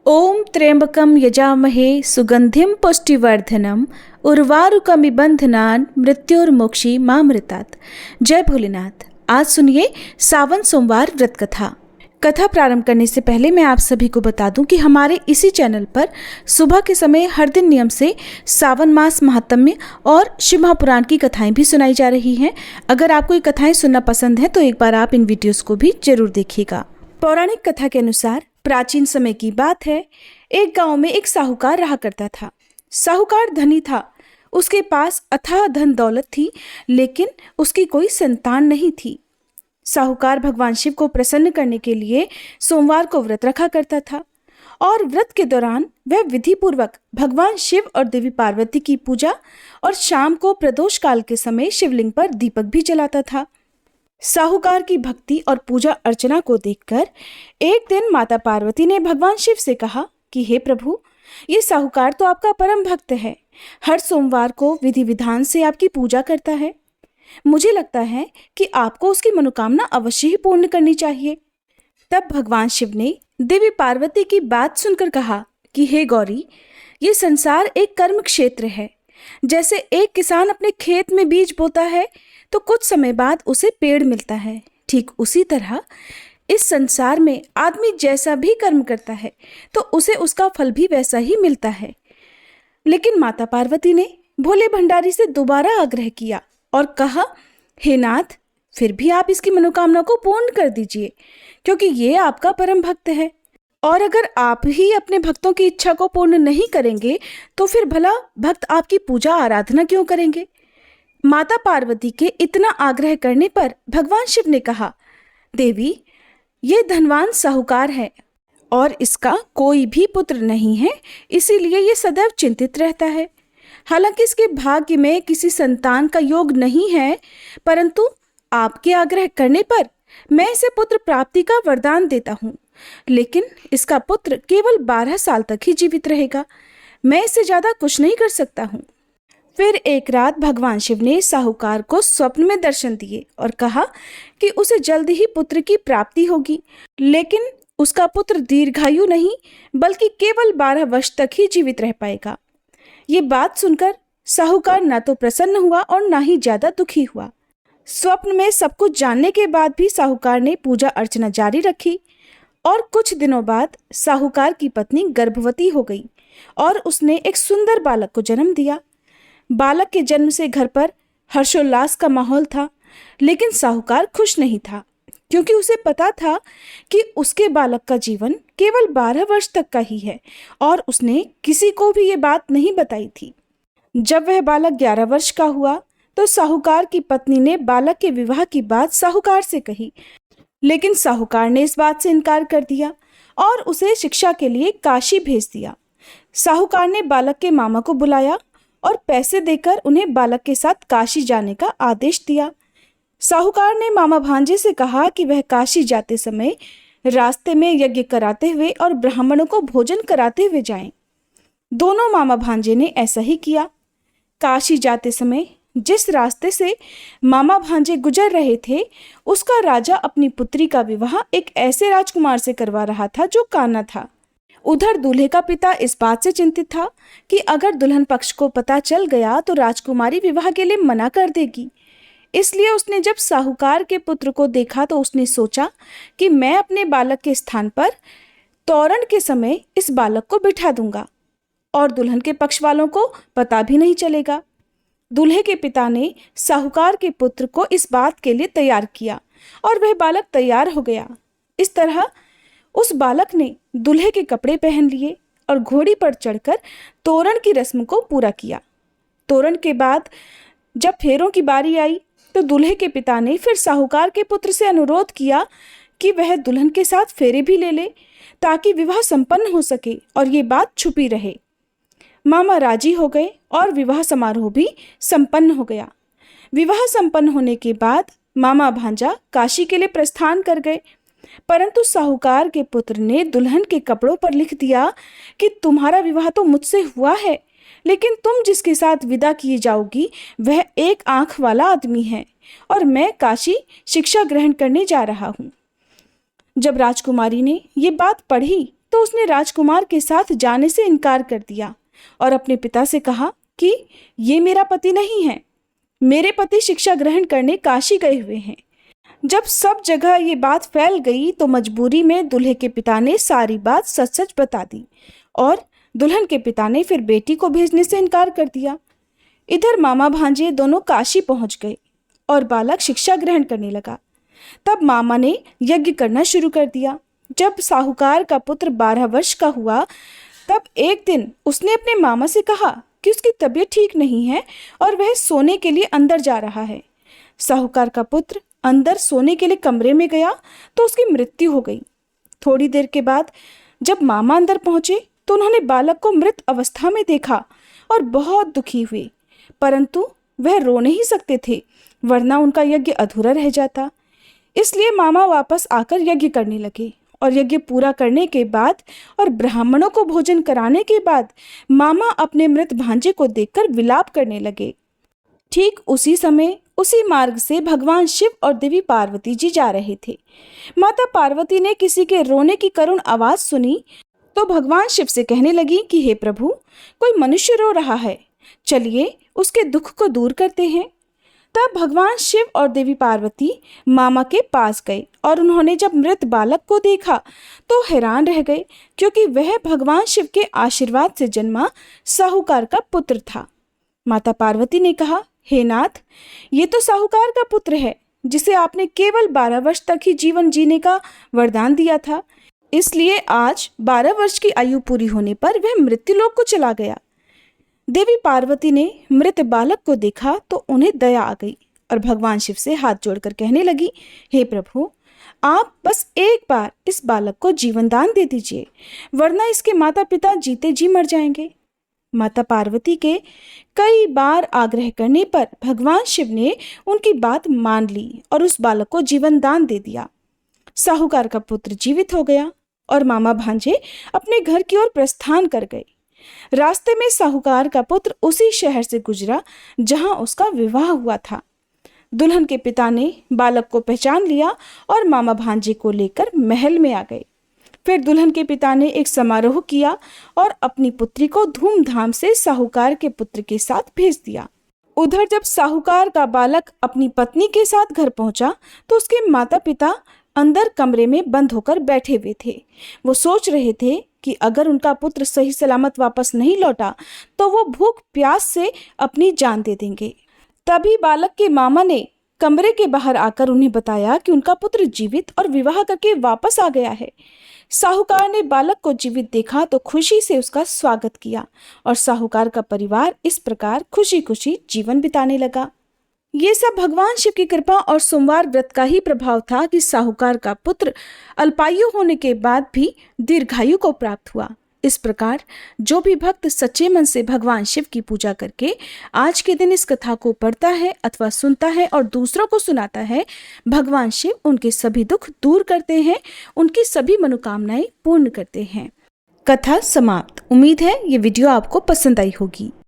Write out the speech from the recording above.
ओम त्र्यंबकम यजामहे सुगंधिम पुष्टिवर्धनम उर्वारुकमिव बंधनान् मृत्युर्मोक्षी मामृतात्। जय भोलेनाथ। आज सुनिए सावन सोमवार व्रत कथा। कथा प्रारंभ करने से पहले मैं आप सभी को बता दूं कि हमारे इसी चैनल पर सुबह के समय हर दिन नियम से सावन मास महात्म्य और शिव महापुराण की कथाएं भी सुनाई जा रही हैं। अगर आपको ये कथाएं सुनना पसंद है तो एक बार आप इन वीडियोस को भी जरूर देखिएगा। पौराणिक कथा के अनुसार प्राचीन समय की बात है। एक गांव में एक साहूकार रहा करता था। साहूकार धनी था, उसके पास अथाह धन दौलत थी, लेकिन उसकी कोई संतान नहीं थी। साहूकार भगवान शिव को प्रसन्न करने के लिए सोमवार को व्रत रखा करता था और व्रत के दौरान वह विधि पूर्वक भगवान शिव और देवी पार्वती की पूजा और शाम को प्रदोष काल के समय शिवलिंग पर दीपक भी जलाता था। साहूकार की भक्ति और पूजा अर्चना को देखकर एक दिन माता पार्वती ने भगवान शिव से कहा कि हे प्रभु, ये साहूकार तो आपका परम भक्त है, हर सोमवार को विधि विधान से आपकी पूजा करता है। मुझे लगता है कि आपको उसकी मनोकामना अवश्य ही पूर्ण करनी चाहिए। तब भगवान शिव ने देवी पार्वती की बात सुनकर कहा कि हे गौरी, ये संसार एक कर्म क्षेत्र है। जैसे एक किसान अपने खेत में बीज बोता है तो कुछ समय बाद उसे पेड़ मिलता है, ठीक उसी तरह इस संसार में आदमी जैसा भी कर्म करता है तो उसे उसका फल भी वैसा ही मिलता है। लेकिन माता पार्वती ने भोले भंडारी से दोबारा आग्रह किया और कहा, हे नाथ, फिर भी आप इसकी मनोकामना को पूर्ण कर दीजिए, क्योंकि ये आपका परम भक्त है। और अगर आप ही अपने भक्तों की इच्छा को पूर्ण नहीं करेंगे तो फिर भला भक्त आपकी पूजा आराधना क्यों करेंगे। माता पार्वती के इतना आग्रह करने पर भगवान शिव ने कहा, देवी, ये धनवान साहूकार है और इसका कोई भी पुत्र नहीं है, इसीलिए ये सदैव चिंतित रहता है। हालांकि इसके भाग्य में किसी संतान का योग नहीं है, परंतु आपके आग्रह करने पर मैं इसे पुत्र प्राप्ति का वरदान देता हूँ। लेकिन इसका पुत्र केवल 12 साल तक ही जीवित रहेगा, मैं इससे ज्यादा कुछ नहीं कर सकता हूँ। फिर एक रात भगवान शिव ने साहूकार को स्वप्न में दर्शन दिए और कहा कि उसे जल्द ही पुत्र की प्राप्ति होगी, लेकिन उसका पुत्र दीर्घायु नहीं बल्कि केवल 12 वर्ष तक ही जीवित रह पाएगा। ये बात सुनकर साहूकार ना तो प्रसन्न हुआ और ना ही ज्यादा दुखी हुआ। स्वप्न में सब कुछ जानने के बाद भी साहूकार ने पूजा अर्चना जारी रखी और कुछ दिनों बाद साहूकार की पत्नी गर्भवती हो गई और उसने एक सुंदर बालक को जन्म दिया। बालक के जन्म से घर पर हर्षोल्लास का माहौल था, लेकिन साहूकार खुश नहीं था, क्योंकि उसे पता था कि उसके बालक का जीवन केवल 12 वर्ष तक का ही है और उसने किसी को भी ये बात नहीं बताई थी। जब वह बालक 11 वर्ष का हुआ तो साहूकार की पत्नी ने बालक के विवाह की बात साहूकार से कही, लेकिन साहूकार ने इस बात से इनकार कर दिया और उसे शिक्षा के लिए काशी भेज दिया। साहूकार ने बालक के मामा को बुलाया और पैसे देकर उन्हें बालक के साथ काशी जाने का आदेश दिया। साहूकार ने मामा भांजे से कहा कि वह काशी जाते समय रास्ते में यज्ञ कराते हुए और ब्राह्मणों को भोजन कराते हुए जाएं। दोनों मामा भांजे ने ऐसा ही किया। काशी जाते समय जिस रास्ते से मामा भांजे गुजर रहे थे, उसका राजा अपनी पुत्री का विवाह एक ऐसे राजकुमार से करवा रहा था जो काना था। उधर दूल्हे का पिता इस बात से चिंतित था कि अगर दुल्हन पक्ष को पता चल गया तो राजकुमारी विवाह के लिए मना कर देगी। इसलिए उसने जब साहूकार के पुत्र को देखा तो उसने सोचा कि मैं अपने बालक के स्थान पर तोरण के समय इस बालक को बिठा दूंगा और दुल्हन के पक्ष वालों को पता भी नहीं चलेगा। दूल्हे के पिता ने साहूकार के पुत्र को इस बात के लिए तैयार किया और वह बालक तैयार हो गया। इस तरह उस बालक ने दूल्हे के कपड़े पहन लिए और घोड़ी पर चढ़कर तोरण की रस्म को पूरा किया। तोरण के बाद जब फेरों की बारी आई तो दूल्हे के पिता ने फिर साहूकार के पुत्र से अनुरोध किया कि वह दुल्हन के साथ फेरे भी ले ले, ताकि विवाह संपन्न हो सके और ये बात छुपी रहे। मामा राजी हो गए और विवाह समारोह भी संपन्न हो गया। विवाह संपन्न होने के बाद मामा भांजा काशी के लिए प्रस्थान कर गए, परंतु साहूकार के पुत्र ने दुल्हन के कपड़ों पर लिख दिया कि तुम्हारा विवाह तो मुझसे हुआ है, लेकिन तुम जिसके साथ विदा किए जाओगी वह एक आंख वाला आदमी है और मैं काशी शिक्षा ग्रहण करने जा रहा हूँ। जब राजकुमारी ने ये बात पढ़ी तो उसने राजकुमार के साथ जाने से इनकार कर दिया और अपने पिता से कहा कि ये मेरा पति नहीं है, मेरे पति शिक्षा ग्रहण करने काशी गए हुए हैं। जब सब जगह ये बात फैल गई तो मजबूरी में दूल्हे के पिता ने सारी बात सच सच बता दी और दुल्हन के पिता ने फिर बेटी को भेजने से इनकार कर दिया। इधर मामा भांजे दोनों काशी पहुंच गए और बालक शिक्षा ग्रहण करने लगा। तब मामा ने यज्ञ करना शुरू कर दिया। जब साहूकार का पुत्र 12 वर्ष का हुआ तब एक दिन उसने अपने मामा से कहा कि उसकी तबीयत ठीक नहीं है और वह सोने के लिए अंदर जा रहा है। साहूकार का पुत्र अंदर सोने के लिए कमरे में गया तो उसकी मृत्यु हो गई। थोड़ी देर के बाद जब मामा अंदर पहुंचे तो उन्होंने बालक को मृत अवस्था में देखा और बहुत दुखी हुए, परंतु वह रो नहीं सकते थे वरना उनका यज्ञ अधूरा रह जाता। इसलिए मामा वापस आकर यज्ञ करने लगे और यज्ञ पूरा करने के बाद और ब्राह्मणों को भोजन कराने के बाद मामा अपने मृत भांजे को देखकर विलाप करने लगे। ठीक उसी समय उसी मार्ग से भगवान शिव और देवी पार्वती जी जा रहे थे। माता पार्वती ने किसी के रोने की करुण आवाज सुनी तो भगवान शिव से कहने लगी कि हे प्रभु, कोई मनुष्य रो रहा है, चलिए उसके दुख को दूर करते हैं। तब भगवान शिव और देवी पार्वती मामा के पास गए और उन्होंने जब मृत बालक को देखा तो हैरान रह गए, क्योंकि वह भगवान शिव के आशीर्वाद से जन्मा साहूकार का पुत्र था। माता पार्वती ने कहा, हे नाथ, ये तो साहूकार का पुत्र है जिसे आपने केवल 12 वर्ष तक ही जीवन जीने का वरदान दिया था, इसलिए आज 12 वर्ष की आयु पूरी होने पर वह मृत्युलोक को चला गया। देवी पार्वती ने मृत बालक को देखा तो उन्हें दया आ गई और भगवान शिव से हाथ जोड़कर कहने लगी, हे प्रभु, आप बस एक बार इस बालक को जीवन दान दे दीजिए, वरना इसके माता पिता जीते जी मर जाएंगे। माता पार्वती के कई बार आग्रह करने पर भगवान शिव ने उनकी बात मान ली और उस बालक को जीवन दान दे दिया। साहूकार का पुत्र जीवित हो गया और मामा भांजे अपने घर की ओर प्रस्थान कर गए। रास्ते में साहूकार का पुत्र उसी शहर से गुजरा जहां उसका विवाह हुआ था। दुल्हन के पिता ने बालक को पहचान लिया और मामा भांजे को लेकर महल में आ गए। फिर दुल्हन के पिता ने एक समारोह किया और अपनी पुत्री को धूमधाम से साहूकार के पुत्र के साथ भेज दिया। उधर जब साहूकार का बालक अपनी पत्नी के साथ घर पहुंचा तो उसके माता पिता अंदर कमरे में बंद होकर बैठे हुए थे। वो सोच रहे थे कि अगर उनका पुत्र सही सलामत वापस नहीं लौटा तो वो भूख प्यास से अपनी जान दे देंगे। तभी बालक के मामा ने कमरे के बाहर आकर उन्हें बताया कि उनका पुत्र जीवित और विवाह करके वापस आ गया है। साहूकार ने बालक को जीवित देखा तो खुशी से उसका स्वागत किया और साहूकार का परिवार इस प्रकार खुशी खुशी जीवन बिताने लगा। ये सब भगवान शिव की कृपा और सोमवार व्रत का ही प्रभाव था कि साहूकार का पुत्र अल्पायु होने के बाद भी दीर्घायु को प्राप्त हुआ। इस प्रकार जो भी भक्त सच्चे मन से भगवान शिव की पूजा करके आज के दिन इस कथा को पढ़ता है अथवा सुनता है और दूसरों को सुनाता है, भगवान शिव उनके सभी दुख दूर करते हैं, उनकी सभी मनोकामनाएं पूर्ण करते हैं। कथा समाप्त। उम्मीद है ये वीडियो आपको पसंद आई होगी।